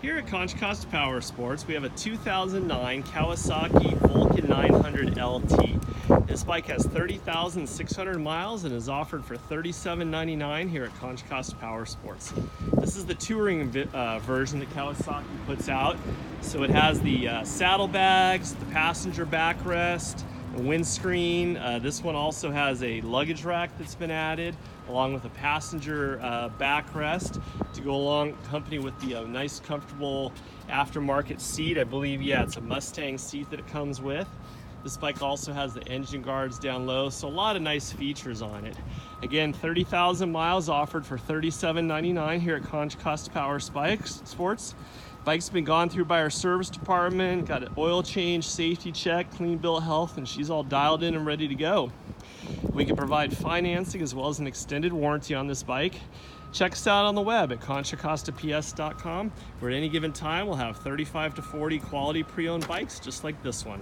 Here at Contra Costa Powersports, we have a 2009 Kawasaki Vulcan 900 LT. This bike has 30,600 miles and is offered for $37.99 here at Contra Costa Powersports. This is the touring version that Kawasaki puts out. So it has the saddlebags, the passenger backrest, the windscreen. This one also has a luggage rack that's been added, along with a passenger backrest to go along, company with the nice, comfortable aftermarket seat. I believe, yeah, it's a Mustang seat that it comes with. This bike also has the engine guards down low, so a lot of nice features on it. Again, 30,000 miles offered for $37.99 here at Contra Costa Powersports. Bike's been gone through by our service department, got an oil change, safety check, clean bill of health, and she's all dialed in and ready to go. We can provide financing as well as an extended warranty on this bike. Check us out on the web at contracostaps.com, where at any given time we'll have 35 to 40 quality pre-owned bikes just like this one.